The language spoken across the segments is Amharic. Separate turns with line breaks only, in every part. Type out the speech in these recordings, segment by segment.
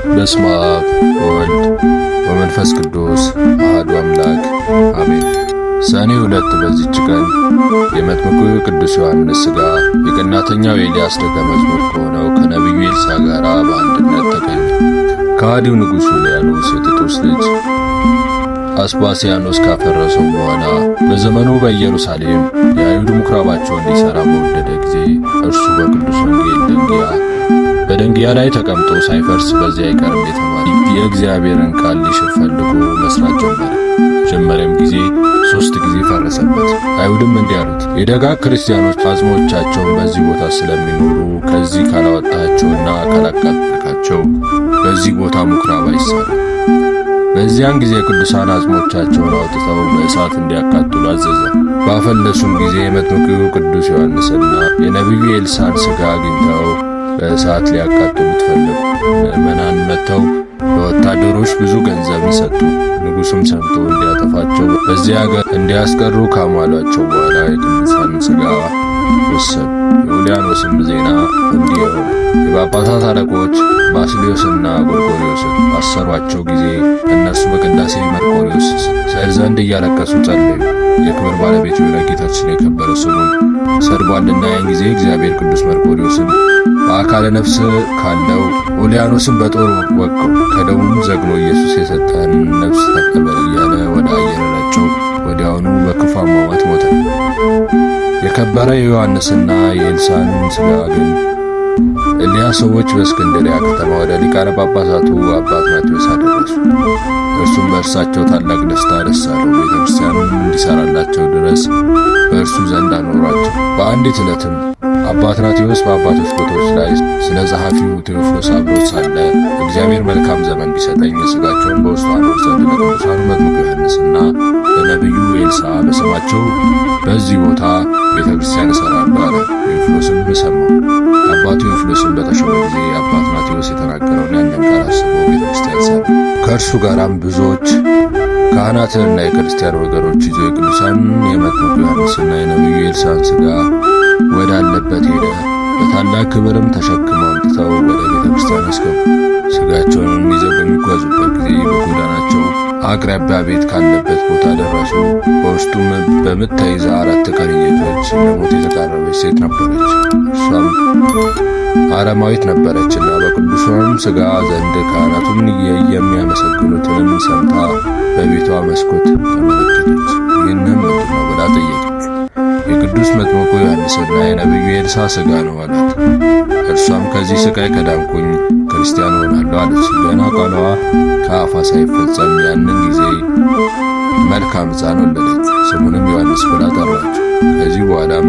በስመ አብ ወወልድ ወመንፈስ ቅዱስ አሐዱ አምላክ አሜን። ሰኔ 2 በዚች ቀን የመጥምቁ ቅዱስ ዮሐንስ ሥጋ የቀናተኛው ኤልያስ ደቀ መዝሙር ከሆነው ከነቢዩ ኤልሳዕ ጋር በአንድነት ተገኘ። ከሃዲው ንጉሥ ኡልያኖስ የጥጦስ ልጅ አስባስያኖስ ካፈረሰው በኋላ በዘመኑ በኢየሩሳሌም የአይሁድ ምኵራባቸውን ሊሠራ በወደደ ጊዜ እርሱ በቅዱስ ወንጌል በደንጊያ ላይ ተቀምጦ ሳይፈርስ በዚያ አይቀርም የተባለ የእግዚአብሔርን ቃል ሊሽር ፈልጎ መስራት ጀመረ። ጀመረም ጊዜ 3 ጊዜ ፈረሰበት። አይሁድም እንዲህ አሉት፣ የደጋግ ክርስቲያኖች አጽሞቻቸውን በዚህ ቦታ ስለሚኖሩ ከዚህ ካላወጣቸውና ካላቃጠልካቸው በዚህ ቦታ ምኵራብ አይሠራም። በዚያን ጊዜ ቅዱሳን አጽሞቻቸውን አውጥተው በእሳት እንዲያቃጥሉ አዘዘ። ባፈለሱም ጊዜ የመጥምቁ ቅዱስ ዮሐንስና የነቢዩ ኤልሳዕን ሥጋ አግኝተው በእሳት ሊያቃጥሉት ፈለጉ። ምዕመናን መጥተው ለወታደሮች ብዙ ገንዘብን ሰጡ። ንጉሡም ሰምቶ እንዲያጠፋቸው በዚያ አገር እንዲያስቀሩ ካሟሏቸው በኋላ የቅዱሳንን ሥጋ ወሰዱ። የኡልያኖስም ዜና እንዲህ ሆነ። የጳጳሳት አለቆች ባስልዮስና ጎርጎርዮስን ባሰሯቸው ጊዜ እነርሱ በቅዳሴ መርቆሬዎስ ስዕል ዘንድ እያለቀሱ ጸለዩ። የክብር ባለቤት የሆነ ጌታችን የከበረ ስሙን ሰድቧልና። ያን ጊዜ እግዚአብሔር ቅዱስ መርቆሬዎስን በአካለ ነፍስ ካለው ኡልያኖስን በጦር ወጋው። ከደሙም ዘግኖ ኢየሱስ የሰጠህን ነፍስ ተቀበል እያለ ወደ አየር ረጨው። ወዲያውኑ በክፉ አሟሟት ሞተ። የከበረ የዮሐንስና የኤልሳዕን ሥጋ ግን እሊያ ሰዎች በእስክንድርያ ከተማ ወደ ሊቃነ ጳጳሳቱ አባ አትናቴዎስ አደረሱ። እርሱም በእርሳቸው ታላቅ ደስታ ደስ አለው። ቤተ ክርስቲያኑን እንዲሠራላቸው ድረስ በእርሱ ዘንድ አኖሯቸው። በአንዲት ዕለትም አባ አትናቴዎስ በአባቶች ቦታዎች ላይ ስለ ጸሐፊው ቴዎፍሎስ አብሮት ሳለ እግዚአብሔር መልካም ዘመን ቢሰጠኝ ሥጋቸውን በውስጡ አኖር ዘንድ ለቅዱሳኑ መጥምቁ ዮሐንስና ለነቢዩ ኤልሳዕ በስማቸው በዚህ ቦታ ቤተ ክርስቲያን እሠራለሁ አለ። ቴዎፍሎስም ሰማው። አባ ቴዎፍሎስም በተሾመ ጊዜ አባ አትናቴዎስ የተናገረውን ያንን ቃል አስቦ ቤተ ክርስቲያን ሠራ። ከእርሱ ጋራም ብዙዎች ካህናትንና የክርስቲያን ወገኖች ይዞ የቅዱሳን የመጥምቁ ዮሐንስና የነቢዩ ኤልሳዕን ሥጋ ወዳለበት ሄደ። በታላቅ ክብርም ተሸክመው አምጥተው ወደ ቤተ ክርስቲያን አስገቡ። ሥጋቸውንም ይዘው በሚጓዙበት ጊዜ በጎዳናቸው አቅራቢያ ቤት ካለበት ቦታ ደረሱ። በውስጡም በምጥ ተይዛ 4 ቀን እየጮኸች ለሞት የተቃረበች ሴት ነበረች። እርሷም አረማዊት ነበረችና በቅዱሳኑም ሥጋ ዘንድ ካህናቱን የሚያመሰግኑትንም ሰምታ በቤቷ መስኮት ተመለከተች። ይህንም ምንድን ነው ብላ ጠየቀች። የቅዱስ መጥምቁ ዮሐንስና የነቢዩ ኤልሳዕ ሥጋ ነው አላት። እርሷም ከዚህ ሥቃይ ከዳንኩኝ ክርስቲያን ሆናለሁ አለች። ገና ቃሏ ከአፏ ሳይፈጸም ያንን ጊዜ መልካም ሕፃን ወለደች። ስሙንም ዮሐንስ ብላ ጠራችው። ከዚህ በኋላም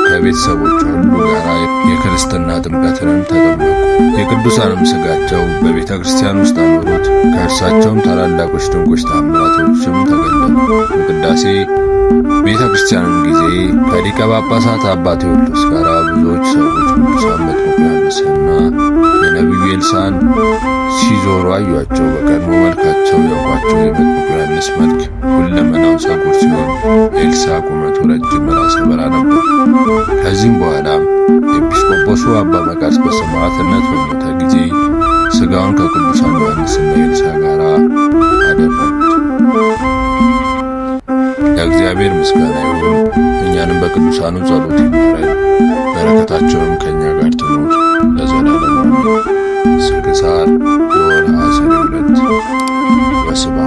ከቤተሰቦቿ ሁሉ ጋር የክርስትና ጥምቀትንም ተጠመቁ። የቅዱሳንም ሥጋቸው በቤተ ክርስቲያን ውስጥ አኖሩት። ከእርሳቸውም ታላላቆች ድንቆች ተአምራቶችም ተገለጡ። በቅዳሴ ቤተ ክርስቲያንም ጊዜ ከሊቀ ጳጳሳት አባ ቴዎፍሎስ ጋር ብዙዎች ሰዎች ቅዱሳን መጥምቁ ዮሐንስና የነቢዩ ኤልሳዕን ሲዞሩ አዩአቸው። በቀድሞ መልካቸው ያውቋቸው። የመጥምቁ ዮሐንስ መልክ ሁለመናው ጸጉር ሲሆን ኤልሳዕ ቁመቱ ረጅም ራሰ በራ ነበር። ከዚህም በኋላ ኤጲስቆጶሱ አባ መቃርስ በሰማዕትነት በሞተ ጊዜ ሥጋውን ከቅዱሳን ዮሐንስና ኤልሳዕ ጋር አደረጉት። ለእግዚአብሔር ምስጋና ይሁን። እኛንም በቅዱሳኑ ጸሎት ይማረን፣ በረከታቸውም ከእኛ ጋር ትኑር ለዘላለሙ አሜን። ስንክሳር የወርኃ ሰኔ 2 ወስብሐት